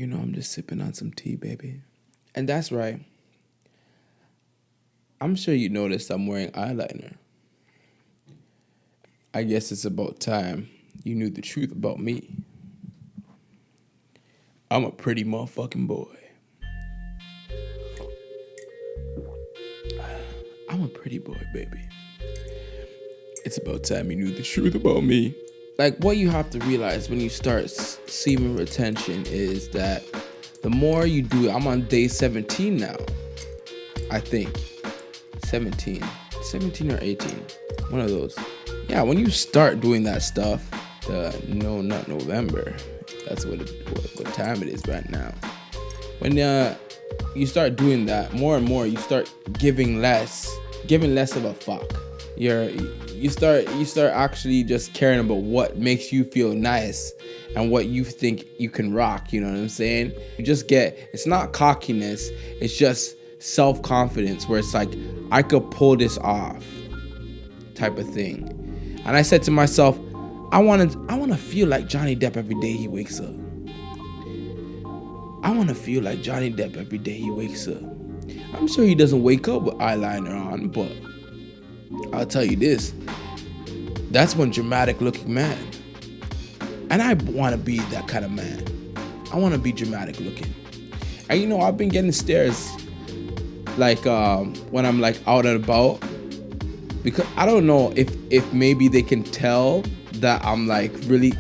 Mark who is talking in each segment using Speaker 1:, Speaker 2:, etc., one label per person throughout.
Speaker 1: I'm just sipping on some tea, baby. And that's right. I'm sure you noticed I'm wearing eyeliner. I guess it's about time you knew the truth about me. I'm a pretty motherfucking boy. I'm a pretty boy, baby. It's about time you knew the truth about me. Like, what you have to realize when you start semen retention is that the more you do it, I'm on day 17 now. I think. 17 or 18. One of those. Yeah, when you start doing that stuff, no, not November. That's what time it is right now. When you start doing that more and more, you start giving less of a fuck. You start actually just caring about what makes you feel nice and what you think you can rock. You know what I'm saying? It's not cockiness. It's just self-confidence where it's like, I could pull this off type of thing. And I said to myself, I want to feel like Johnny Depp every day he wakes up. I want to feel like Johnny Depp every day he wakes up. I'm sure he doesn't wake up with eyeliner on, but I'll tell you this. That's one dramatic looking man. And I want to be that kind of man. I want to be dramatic looking. And I've been getting stares like when I'm like out and about, because I don't know if maybe they can tell that I'm like really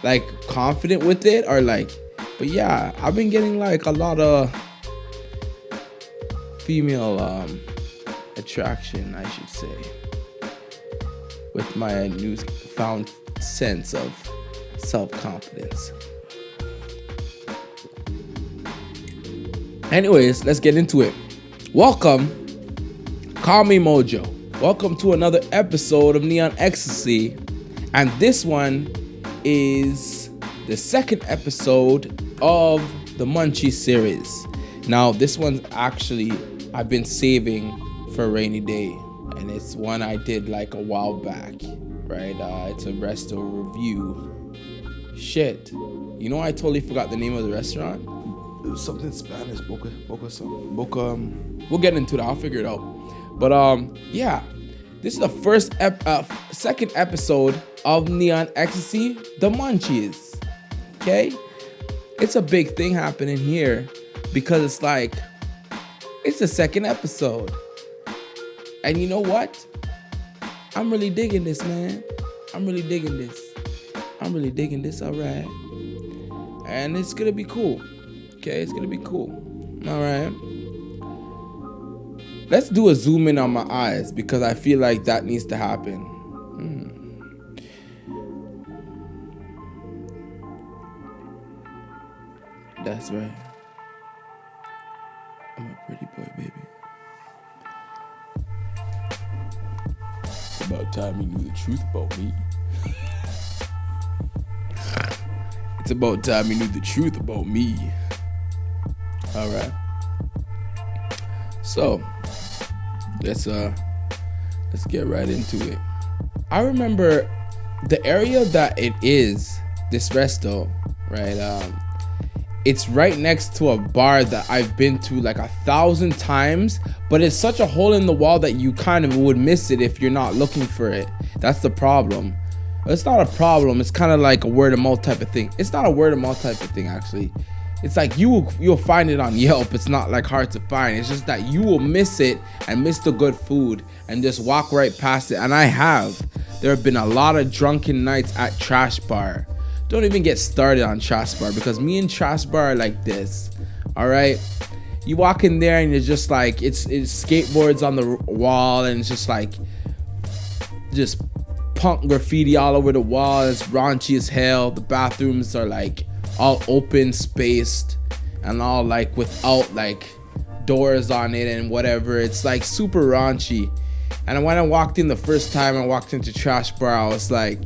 Speaker 1: like confident with it or like, but yeah, I've been getting like a lot of female attraction, I should say, with my newfound sense of self-confidence. Anyways, let's get into it. Welcome, call me Mojo. Welcome to another episode of Neon Ecstasy, and this one is the second episode of the MUNCHIES series. Now, this one's actually I've been saving for a rainy day, and it's one I did like a while back, right? It's a resto review. Shit, I totally forgot the name of the restaurant. It was something Spanish, Boca something. We'll get into that. I'll figure it out. But yeah, this is the second episode of Neon Ecstasy, the MUNCHIES. Okay, it's a big thing happening here because it's like it's the second episode, and you know what? I'm really digging this, man. I'm really digging this. All right, and it's gonna be cool. Okay, it's gonna be cool. All right. Let's do a zoom in on my eyes because I feel like that needs to happen. That's right. I'm a pretty boy, baby. It's about time you knew the truth about me. It's about time you knew the truth about me. All right. So, let's get right into it. I remember the area that it is, this resto, right? It's right next to a bar that I've been to like 1,000 times, but it's such a hole in the wall that you kind of would miss it if you're not looking for it. That's the problem. It's not a problem. It's kind of like a word of mouth type of thing. It's not a word of mouth type of thing, actually. It's like you'll find it on Yelp. It's not like hard to find. It's just that you will miss it and miss the good food and just walk right past it. And I have. There have been a lot of drunken nights at Trash Bar. Don't even get started on Trash Bar because me and Trash Bar are like this. All right. You walk in there and you're just like, it's skateboards on the wall and it's just like, just punk graffiti all over the wall. It's raunchy as hell. The bathrooms are like all open spaced and all like without like doors on it and whatever. It's like super raunchy. And when I walked in the first time I walked into Trash Bar, I was like,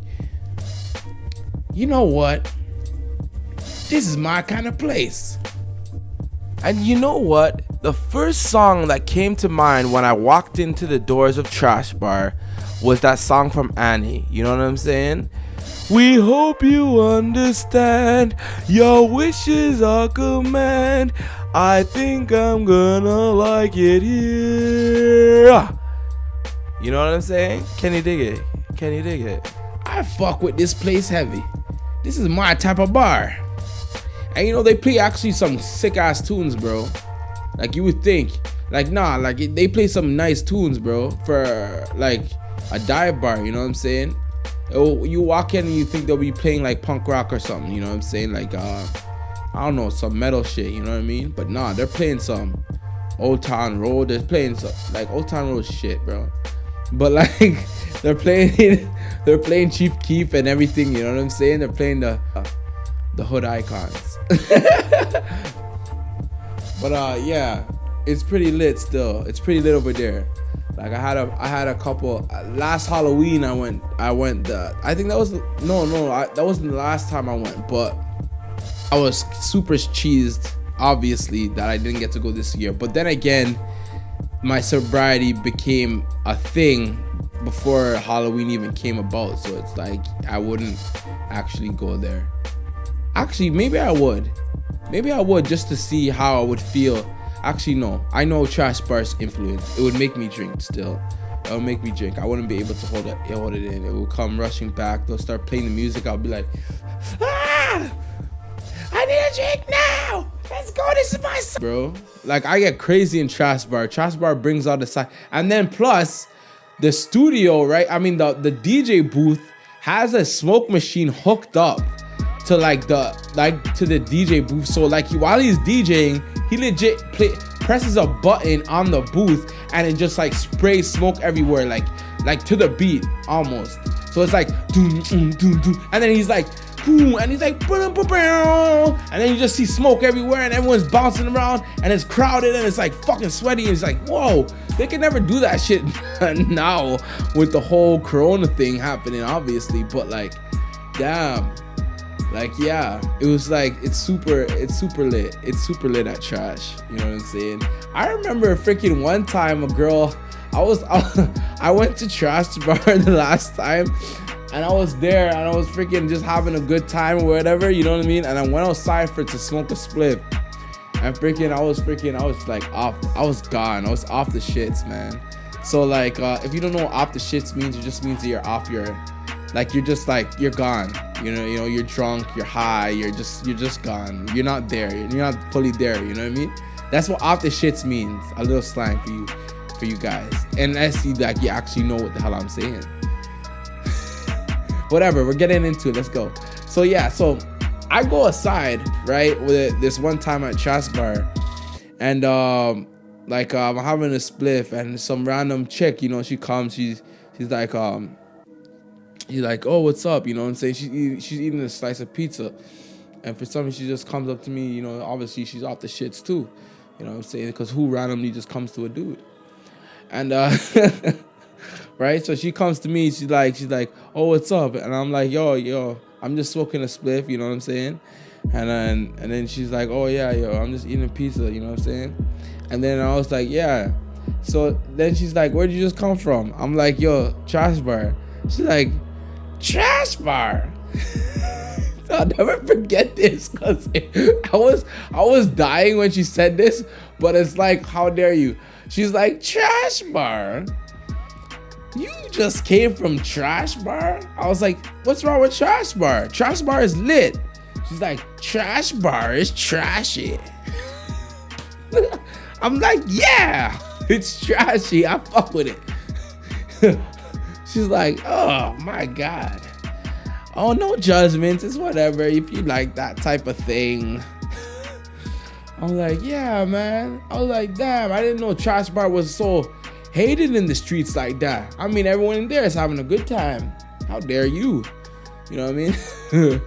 Speaker 1: you know what? This is my kind of place. And you know what? The first song that came to mind when I walked into the doors of Trash Bar was that song from Annie. You know what I'm saying? We hope you understand. Your wishes are command. I think I'm gonna like it here. You know what I'm saying? Can you dig it? Can you dig it? I fuck with this place heavy. This is my type of bar. And you know, they play actually some sick ass tunes, bro. Like you would think. Like nah, like they play some nice tunes, bro. For like a dive bar, you know what I'm saying? You walk in and you think they'll be playing like punk rock or something, you know what I'm saying? Like I don't know, some metal shit, you know what I mean? But nah, they're playing some Old Town Road. They're playing some like Old Town Road shit, bro. But like they're playing Chief Keef and everything, you know what I'm saying? They're playing the hood icons. But yeah, it's pretty lit still. It's pretty lit over there. Like I had a couple last Halloween. I went. I think that was that wasn't the last time I went, but I was super cheesed, obviously, that I didn't get to go this year. But then again, my sobriety became a thing before Halloween even came about, so it's like I wouldn't actually go there. Actually, maybe I would just to see how I would feel. Actually, no. I know trash bar's influence. It would make me drink still. It would make me drink. I wouldn't be able to hold it in. It would come rushing back. They'll start playing the music. I'll be like, I need a drink now. Let's go. This is my son. Bro, like I get crazy in trash bar. Trash bar brings out the side. And then plus, the studio, right? I mean, the DJ booth has a smoke machine hooked up to to the DJ booth. So like while he's DJing, he legit presses a button on the booth and it just like sprays smoke everywhere, like to the beat almost. So it's like doom, doom, doom, doom. And then he's like boom, and he's like boom, boom, boom, and then you just see smoke everywhere and everyone's bouncing around and it's crowded and it's like fucking sweaty and it's like whoa, they can never do that shit now with the whole corona thing happening, obviously. But like damn. Like yeah, it was like it's super lit. It's super lit at trash. You know what I'm saying? I remember freaking one time a girl, I went to trash bar the last time, and I was there and I was freaking just having a good time or whatever. You know what I mean? And I went outside to smoke a spliff, and I was like off. I was gone. I was off the shits, man. So like, if you don't know what off the shits means, it just means that you're off your. Like you're gone. You know, you're drunk, you're high, you're just gone. You're not there. You're not fully there. You know what I mean? That's what off the shits means. A little slang for you guys. And I see like you actually know what the hell I'm saying. Whatever, we're getting into it. Let's go. So yeah, so I go aside, right, with this one time at trash bar, and I'm having a spliff, and some random chick, you know, she comes, she's like he's like, oh, what's up? You know what I'm saying? She's eating a slice of pizza. And for some reason, she just comes up to me, you know, obviously she's off the shits too. You know what I'm saying? Because who randomly just comes to a dude? And, right? So she comes to me, she's like, oh, what's up? And I'm like, yo, I'm just smoking a spliff, you know what I'm saying? And then she's like, oh, yeah, I'm just eating a pizza, you know what I'm saying? And then I was like, yeah. So then she's like, where'd you just come from? I'm like, yo, trash bar. She's like, trash bar. I'll never forget this because I was dying when she said this, but it's like, how dare you? She's like, trash bar? You just came from trash bar? I was like, what's wrong with trash bar? Trash bar is lit. She's like, trash bar is trashy. I'm like, yeah, it's trashy. I fuck with it. She's like, oh my God. Oh, no judgments. It's whatever if you like that type of thing. I'm like, yeah, man. I was like, damn, I didn't know trash bar was so hated in the streets like that. I mean, everyone in there is having a good time. How dare you? You know what I mean?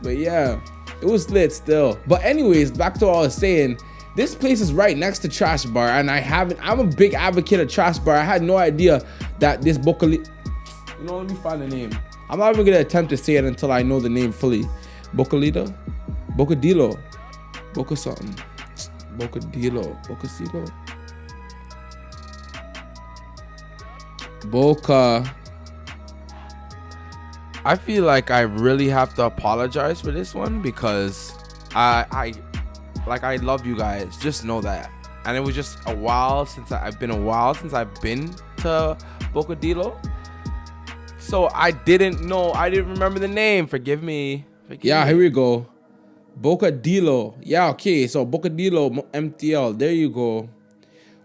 Speaker 1: But yeah, it was lit still. But anyways, back to what I was saying. This place is right next to trash bar, and I'm a big advocate of trash bar. I had no idea that this Bocadillo, you know, let me find the name. I'm not even gonna attempt to say it until I know the name fully. Bocadillo, Boca something, Bocadillo, I feel like I really have to apologize for this one because I love you guys. Just know that. And it was just a while since I've been to Bocadillo. So I didn't remember the name. Forgive me.
Speaker 2: Yeah, here we go. Bocadillo. Yeah, okay. So Bocadillo MTL. There you go.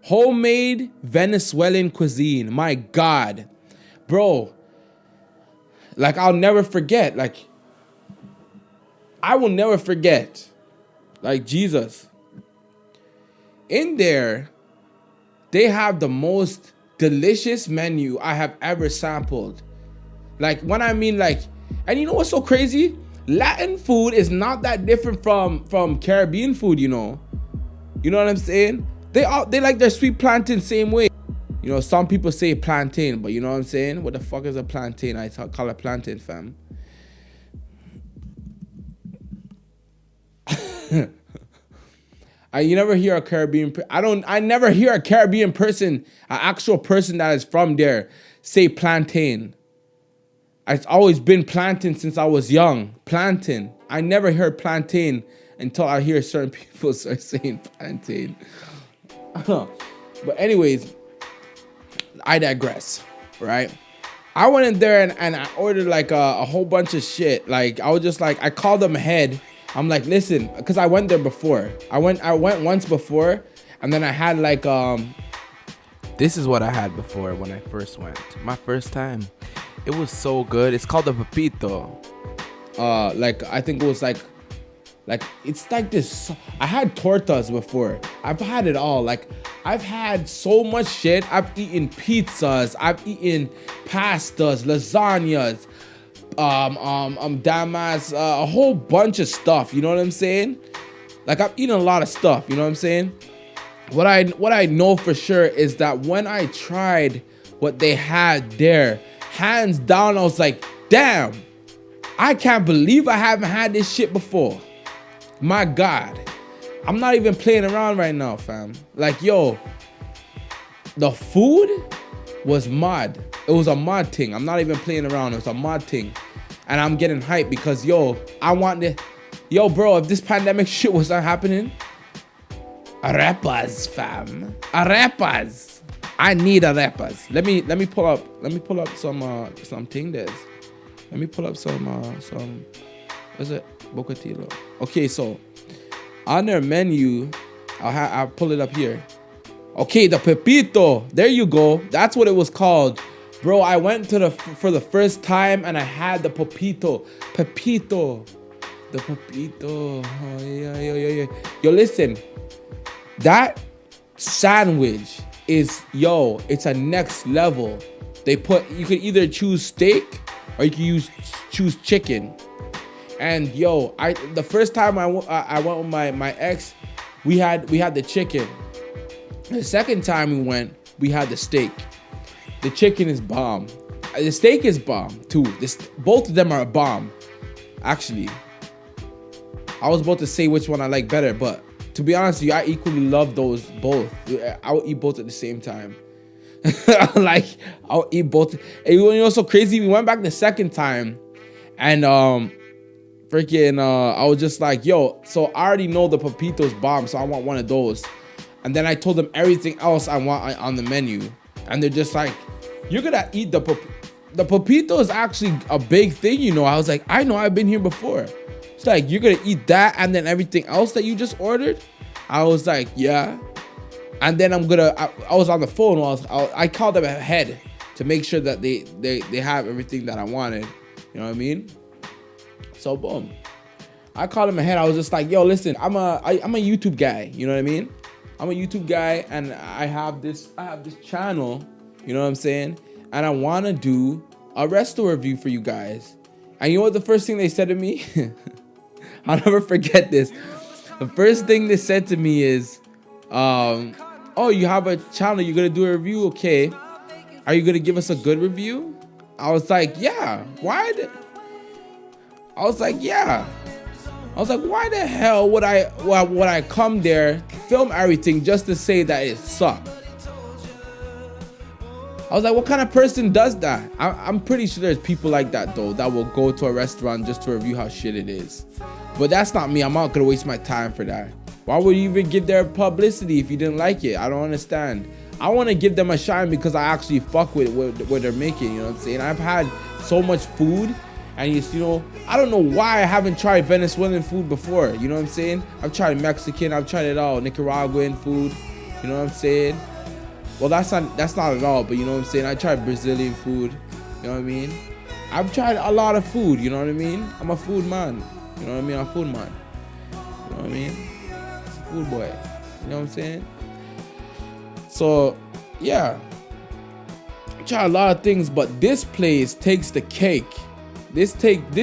Speaker 2: Homemade Venezuelan cuisine. My God. Bro. Like, I'll never forget. Like, I will never forget. Like, Jesus. In there, they have the most delicious menu I have ever sampled. Like, when I mean, like, and you know what's so crazy? Latin food is not that different from Caribbean food, you know. You know what I'm saying? They like their sweet plantain same way. You know, some people say plantain, but you know what I'm saying? What the fuck is a plantain? I call it plantain, fam. You never hear a Caribbean. I never hear a Caribbean person, an actual person that is from there, say plantain. It's always been plantain since I was young. Plantain. I never heard plantain until I hear certain people start saying plantain. But anyways, I digress, right? I went in there and I ordered like a whole bunch of shit. Like, I was just like, I called them ahead. I'm like, listen, because I went there before. I went once before, and then I had like this is what I had before when I first went. My first time. It was so good. It's called the Pepito. Like, I think it was like it's like this. I had tortas before. I've had it all. Like, I've had so much shit. I've eaten pizzas. I've eaten pastas, lasagnas, damas, a whole bunch of stuff. You know what I'm saying? Like, I've eaten a lot of stuff. You know what I'm saying? What I know for sure is that when I tried what they had there, hands down, I was like, damn, I can't believe I haven't had this shit before. My God. I'm not even playing around right now, fam. Like, yo, the food was mad. It was a mad thing. I'm not even playing around. It was a mad thing. And I'm getting hyped because, yo, I want the... Yo, bro, if this pandemic shit was not happening... AREPAS, fam. AREPAS. I need AREPAS. Let me pull up some thing there. Let me pull up some what's it? Bocadillo. Okay, so on their menu, I'll pull it up here. Okay, the Pepito. There you go. That's what it was called. Bro, I went to for the first time and I had the Pepito. Pepito. The Pepito. Oh, yeah. Yo, listen. That sandwich is, yo, it's a next level. You could either choose steak or you can choose chicken. And yo, the first time I went with my ex, we had the chicken. The second time we went, we had the steak. The chicken is bomb. The steak is bomb too. Both of them are a bomb. Actually, I was about to say which one I like better, but to be honest with you, I equally love those both. I would eat both at the same time. Like, I'll eat both. And you know what's so crazy? We went back the second time, and I was just like, yo, so I already know the Pepito's bomb, so I want one of those. And then I told them everything else I want on the menu, and they're just like, you're gonna eat the Pepito is actually a big thing, you know. I was like, I know, I've been here before. It's like, you're gonna eat that and then everything else that you just ordered? I was like, yeah. And then I was on the phone. I called them ahead to make sure that they have everything that I wanted. You know what I mean? So boom. I called them ahead. I was just like, yo, listen, I'm a YouTube guy. You know what I mean? I'm a YouTube guy and I have this channel. You know what I'm saying? And I want to do a resto review for you guys. And you know what the first thing they said to me? I'll never forget this. The first thing they said to me is, oh, you have a channel, you're going to do a review? Okay. Are you going to give us a good review? I was like, yeah. Why the hell would I come there, film everything just to say that it sucked?
Speaker 1: I was like, what kind of person does that? I'm pretty sure there's people like that though, that will go to a restaurant just to review how shit it is. But that's not me. I'm not gonna waste my time for that. Why would you even give their publicity if you didn't like it? I don't understand. I want to give them a shine because I actually fuck with what they're making. You know what I'm saying? I've had so much food, and you know, I don't know why I haven't tried Venezuelan food before. You know what I'm saying? I've tried Mexican. I've tried it all. Nicaraguan food. You know what I'm saying? Well, that's not at all. But you know what I'm saying? I tried Brazilian food. You know what I mean? I've tried a lot of food. You know what I mean? I'm a food man. You know what I mean? I'm a food man. You know what I mean? Food boy. You know what I'm saying? So, yeah. I tried a lot of things, but this place takes the cake. This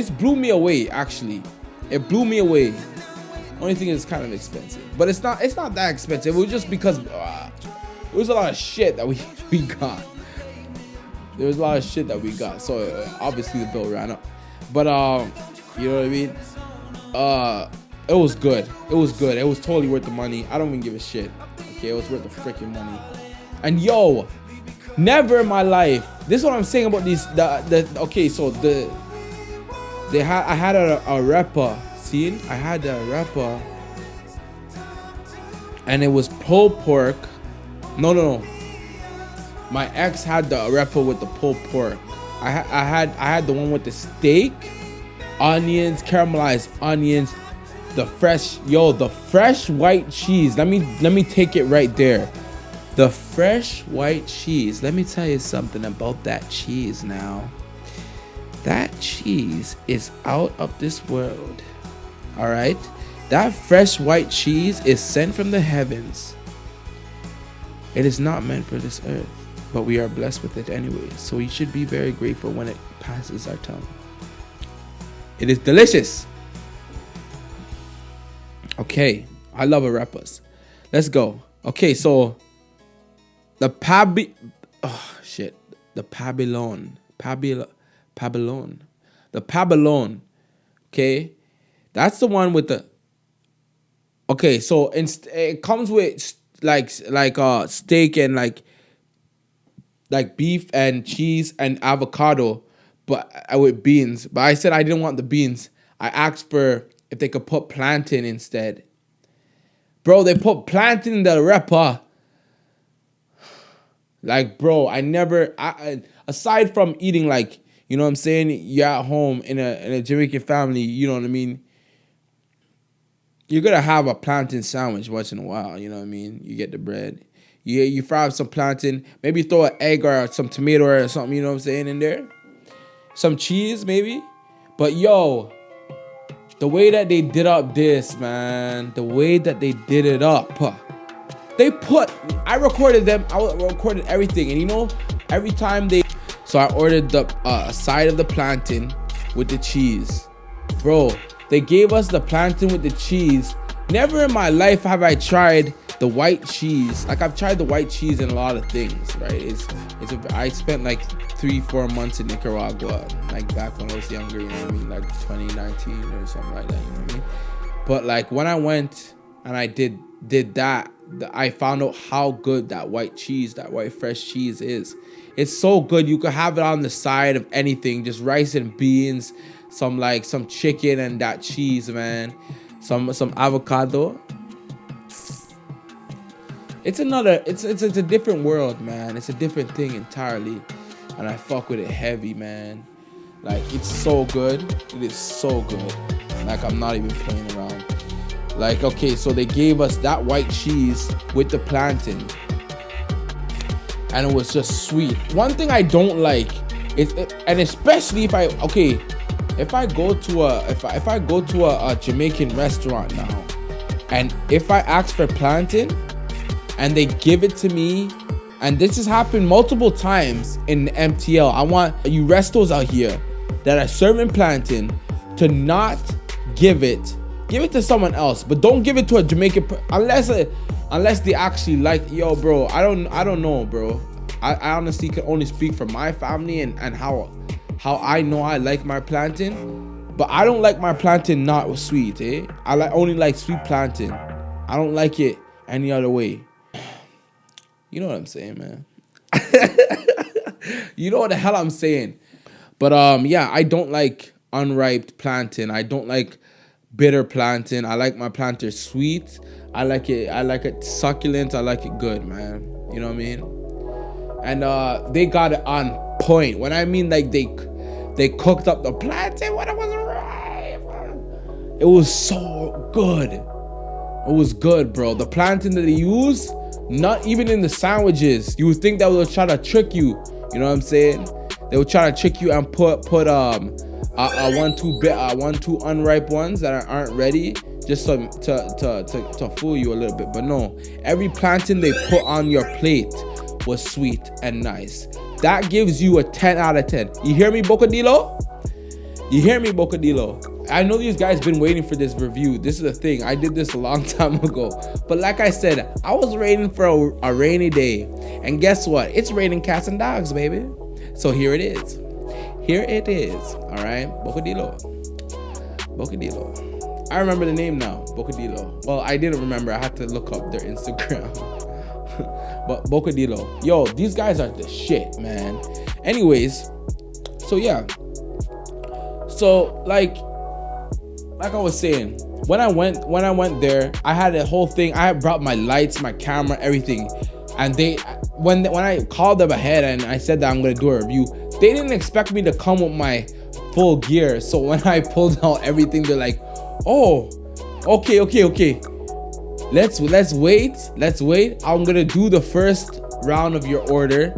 Speaker 1: blew me away, actually. It blew me away. Only thing is, it's kind of expensive. But it's not that expensive. It was just because it was a lot of shit that we got. There was a lot of shit that we got. So, obviously, the bill ran up. But, you know what I mean? It was good. It was good. It was totally worth the money. I don't even give a shit. Okay, it was worth the freaking money. And yo, never in my life. This is what I'm saying about these. Okay, so I had a arepa. See, I had a arepa, and it was pulled pork. No. My ex had the arepa with the pulled pork. I had the one with the steak, onions, caramelized onions. The fresh white cheese. Let me take it right there. The fresh white cheese. Let me tell you something about that cheese now. That cheese is out of this world. All right? That fresh white cheese is sent from the heavens. It is not meant for this earth, but we are blessed with it anyway. So we should be very grateful when it passes our tongue. It is delicious. Okay, I love arepas. Let's go. Okay, so the Pabellon. The Pabellon. Okay, that's the one with the. Okay, so it comes with like steak and like beef and cheese and avocado, but with beans. But I said I didn't want the beans. I asked for if they could put plantain instead. Bro, they put plantain in the arepa. Like, bro, I aside from eating, like, you know what I'm saying, you're at home in a Jamaican family, you know what I mean, you're gonna have a plantain sandwich once in a while, you know what I mean? You get the bread. You fry up some plantain, maybe throw an egg or some tomato or something, you know what I'm saying, in there. Some cheese, maybe. But yo, the way that they did up this, man, the way that they did it up, I recorded them, I recorded everything, and you know, every time so I ordered the side of the plantain with the cheese. Bro, they gave us the plantain with the cheese. Never in my life have I tried the white cheese. Like, I've tried the white cheese in a lot of things, right? I spent like 3-4 months in Nicaragua, like back when I was younger, you know what I mean? Like 2019 or something like that, you know what I mean? But like when I went and I did that, I found out how good that white cheese, that white fresh cheese is. It's so good. You could have it on the side of anything, just rice and beans, some chicken and that cheese, man. Some avocado. It's a different world, man. It's a different thing entirely. And I fuck with it heavy, man. Like, it's so good. It is so good. Like, I'm not even playing around. Like, okay, so they gave us that white cheese with the plantain, and it was just sweet. One thing I don't like is, and especially if I go to a Jamaican restaurant now, and if I ask for plantain and they give it to me, and this has happened multiple times in MTL. I want you restos out here that are serving plantain to not give it to someone else, but don't give it to a Jamaican unless they actually like. Yo, bro, I don't know, bro. I honestly can only speak for my family and how I know I like my plantain, but I don't like my plantain not sweet, eh? I only like sweet plantain. I don't like it any other way. You know what I'm saying, man. You know what the hell I'm saying. But yeah, I don't like unripe plantain. I don't like bitter plantain. I like my plantain sweet. I like it succulent. I like it good, man. You know what I mean? And they got it on point. When I mean like they cooked up the plantain when it was ripe. It was so good. It was good, bro. The plantain that they use, not even in the sandwiches. You would think that would try to trick you. You know what I'm saying? They would try to trick you and put one two unripe ones that aren't ready, just to fool you a little bit. But no, every plantain they put on your plate was sweet and nice. That gives you a 10 out of 10. You hear me, Bocadillo? You hear me, Bocadillo? I know these guys been waiting for this review. This is the thing. I did this a long time ago. But like I said, I was waiting for a rainy day. And guess what? It's raining cats and dogs, baby. So here it is. Here it is. All right? Bocadillo. Bocadillo. I remember the name now. Bocadillo. Well, I didn't remember. I had to look up their Instagram. But Bocadillo. Yo, these guys are the shit, man. Anyways. So yeah. So like I was saying, when I went there, I had a whole thing. I had brought my lights, my camera, everything. And when I called them ahead and I said that I'm gonna do a review, they didn't expect me to come with my full gear. So when I pulled out everything, they're like, "Oh, okay. Let's wait. I'm gonna do the first round of your order,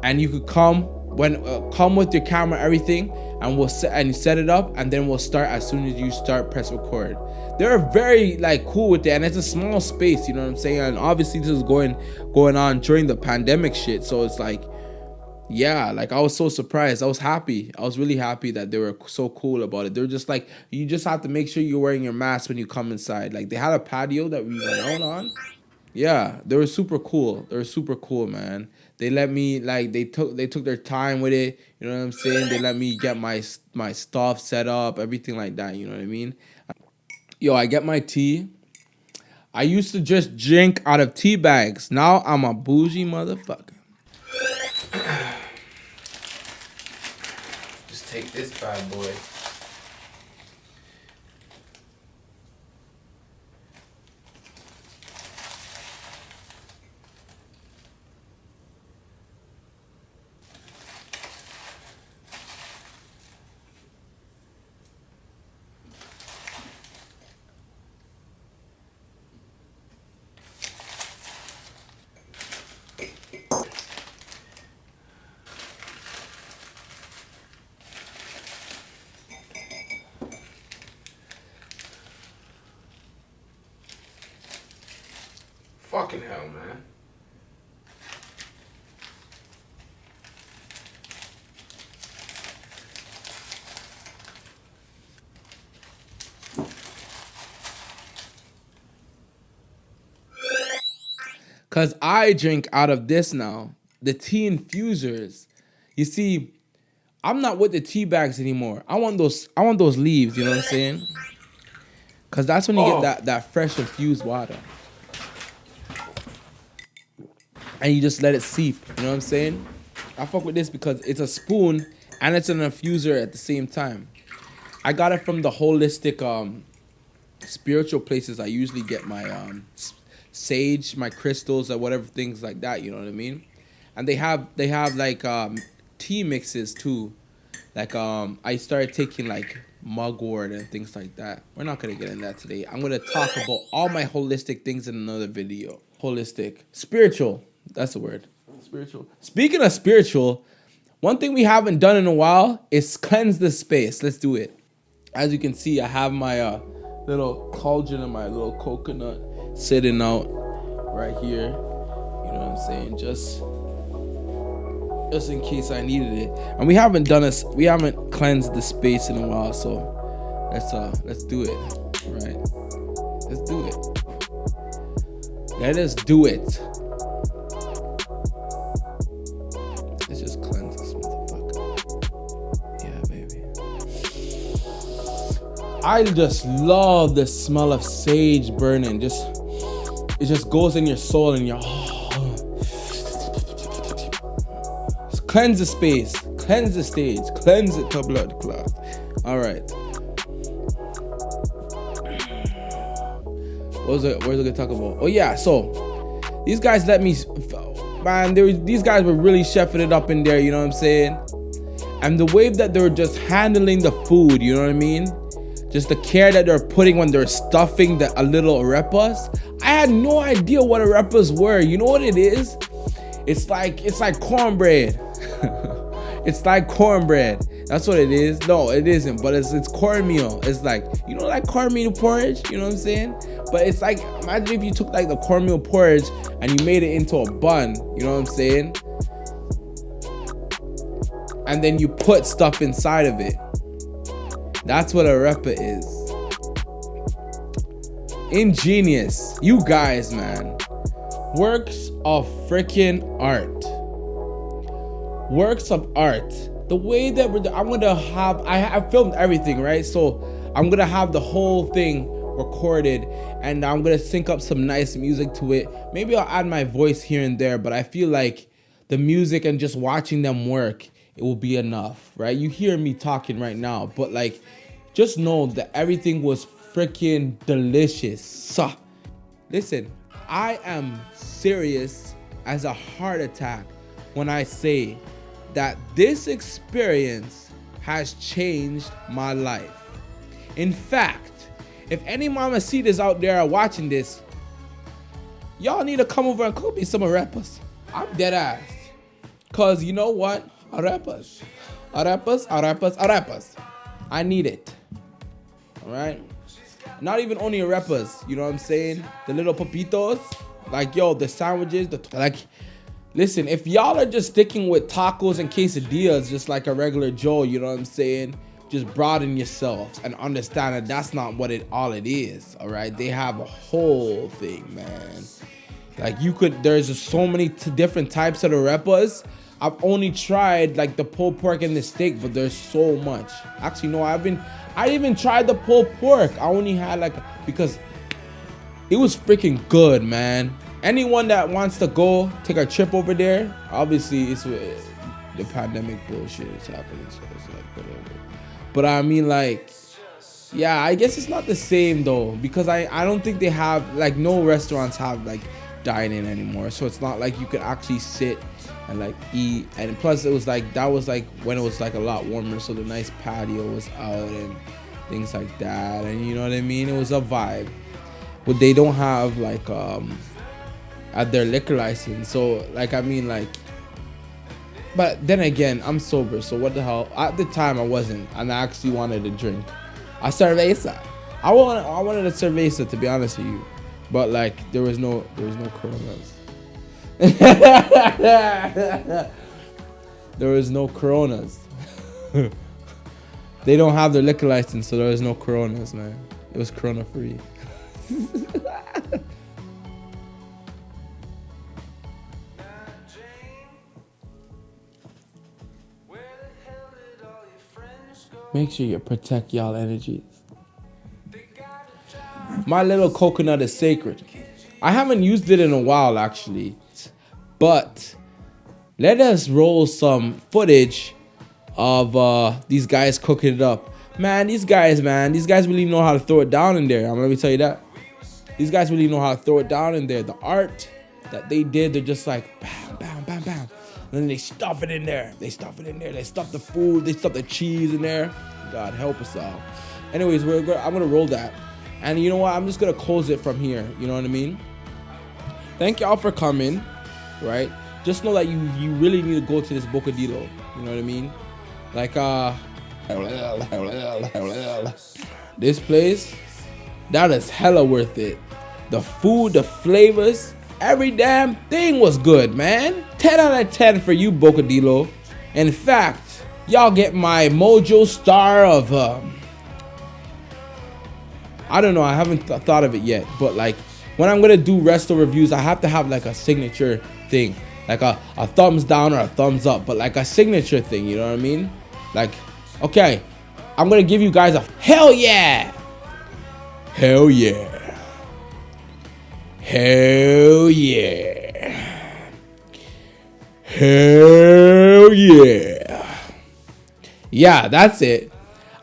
Speaker 1: and you could come with your camera, everything." And we'll set it up, and then we'll start as soon as you start press record. They're very like cool with that, and it's a small space, you know what I'm saying? And obviously this is going on during the pandemic shit, so it's like, yeah, like I was so surprised. I was happy. I was really happy that they were so cool about it. They're just like, you just have to make sure you're wearing your mask when you come inside. Like they had a patio that we went out on. Yeah, they were super cool. They were super cool, man. They let me, like, they took their time with it. You know what I'm saying? They let me get my stuff set up, everything like that. You know what I mean? Yo, I get my tea. I used to just drink out of tea bags. Now I'm a bougie motherfucker. Just take this bad boy. Fucking hell, man. Cause I drink out of this now. The tea infusers. You see, I'm not with the tea bags anymore. I want those leaves, you know what I'm saying? Cause that's when you get that fresh infused water. And you just let it seep, you know what I'm saying? I fuck with this because it's a spoon and it's an infuser at the same time. I got it from the holistic spiritual places. I usually get my sage, my crystals, or whatever, things like that, you know what I mean? And they have like tea mixes too. Like I started taking like mugwort and things like that. We're not gonna get in that today. I'm gonna talk about all my holistic things in another video. Holistic, spiritual. That's the word. Spiritual. Speaking of spiritual, one thing we haven't done in a while is cleanse the space. Let's do it. As you can see, I have my little cauldron and my little coconut sitting out right here. You know what I'm saying? Just in case I needed it. And we haven't cleansed the space in a while, so let's do it. Right? Let's do it. Let us do it. Let's just cleanse this motherfucker. Yeah, baby. I just love the smell of sage burning. It just goes in your soul and it's
Speaker 2: Cleanse the space, cleanse the stage, cleanse it to blood clot. All right. What was I gonna talk about? Oh yeah, so these guys let me, man. These guys were really chefing it up in there. You know what I'm saying? And the way that they were just handling the food, you know what I mean? Just the care that they're putting when they're stuffing a little arepas. I had no idea what arepas were. You know what it is? It's like cornbread. It's like cornbread. That's what it is. No, it isn't. But it's cornmeal. It's like, you know, like cornmeal porridge. You know what I'm saying? But it's like, imagine if you took like the cornmeal porridge and you made it into a bun. You know what I'm saying? And then you put stuff inside of it. That's what arepa is. Ingenious. You guys, man. Works of freaking art. Works of art. The way that I'm gonna have, I filmed everything, right? So I'm gonna have the whole thing recorded, and I'm gonna sync up some nice music to it. Maybe I'll add my voice here and there, but I feel like the music and just watching them work, it will be enough, right? You hear me talking right now, but like, just know that everything was freaking delicious. So, listen, I am serious as a heart attack when I say that this experience has changed my life. In fact, if any mamacitas out there are watching this, y'all need to come over and cook me some arepas. I'm dead ass. Cause you know what? Arepas. I need it. Alright? Not even only arepas, you know what I'm saying? The little papitos. Like, yo, the sandwiches, listen, if y'all are just sticking with tacos and quesadillas just like a regular Joe, you know what I'm saying? Just broaden yourselves and understand that that's not what all it is, all right? They have a whole thing, man. Like, there's just so many different types of arepas. I've only tried like the pulled pork and the steak, but there's so much. Actually, no, I even tried the pulled pork. I only had because it was freaking good, man. Anyone that wants to go take a trip over there, obviously it's the pandemic bullshit is happening, so it's like whatever. But I mean, like, yeah, I guess it's not the same though, because I don't think they have, like, no restaurants have like dine-in anymore, so it's not like you could actually sit and like eat. And plus it was like, that was like when it was like a lot warmer, so the nice patio was out and things like that, and you know what I mean, it was a vibe. But they don't have like at their liquor license, so like, I mean, like, but then again, I'm sober, so what the hell. At the time I wasn't, and I actually wanted to drink a cerveza. I wanted a cerveza, to be honest with you, but like there was no coronas. There was no coronas. They don't have their liquor license, so there was no coronas, man. It was corona free. Make sure you protect y'all energies. My little coconut is sacred. I haven't used it in a while, actually. But let us roll some footage of these guys cooking it up. Man, these guys really know how to throw it down in there. Let me tell you that. These guys really know how to throw it down in there. The art that they did, they're just like, bam, bam, bam, bam. And then they stuff it in there. They stuff the food. They stuff the cheese in there. God help us all. Anyways, I'm going to roll that. And you know what? I'm just going to close it from here. You know what I mean? Thank y'all for coming. Right? Just know that you really need to go to this Bocadillo. You know what I mean? Like, this place, that is hella worth it. The food, the flavors, every damn thing was good, man. 10 out of 10 for you, Bocadillo. In fact, y'all get my Mojo star of, I don't know, I haven't thought of it yet. But like, when I'm gonna do resto reviews, I have to have like a signature thing. Like a thumbs down or a thumbs up, but like a signature thing, you know what I mean? Like, okay, I'm gonna give you guys a hell yeah. Hell yeah. Hell yeah. Hell yeah.
Speaker 1: Yeah, that's it.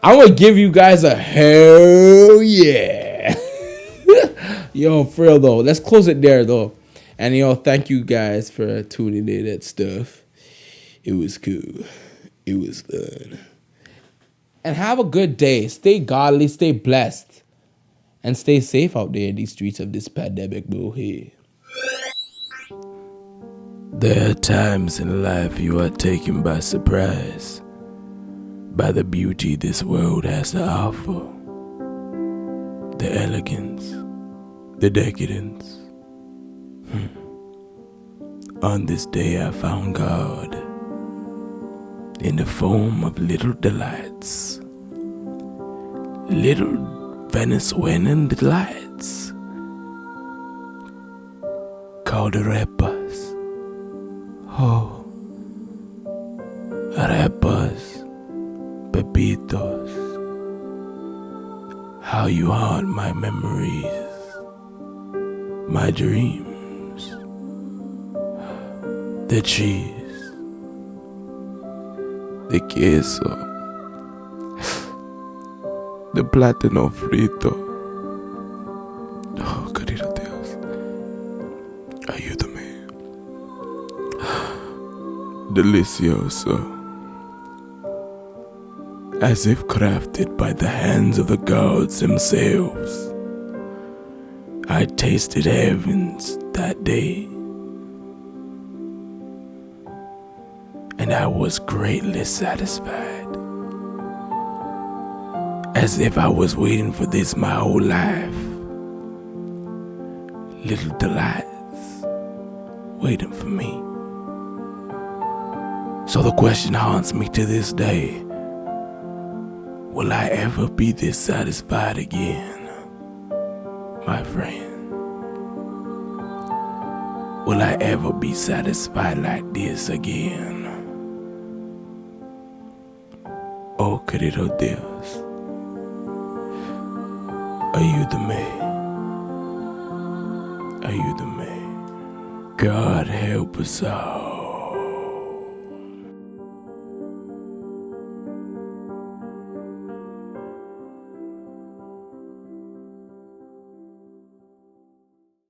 Speaker 1: I'm gonna give you guys a hell yeah. Yo, for real though. Let's close it there though. And thank you guys for tuning in and stuff. It was cool. It was fun. And have a good day. Stay godly, stay blessed, and stay safe out there in these streets of this pandemic, bro. Hey.
Speaker 2: There are times in life you are taken by surprise by the beauty this world has to offer, the elegance, the decadence. On this day I found God in the form of little delights, little Venezuelan delights called arepas. Oh, arepas, pepitos, how you haunt my memories, my dreams, the cheese, the queso, the plátano frito. Oh, querido Dios, ayúdame. Delicioso, as if crafted by the hands of the gods themselves. I tasted heavens that day, and I was greatly satisfied, as if I was waiting for this my whole life. Little delights waiting for me. So the question haunts me to this day: will I ever be this satisfied again, my friend? Will I ever be satisfied like this again? Oh, querido Dios, ayúdame, ayúdame. God help us all.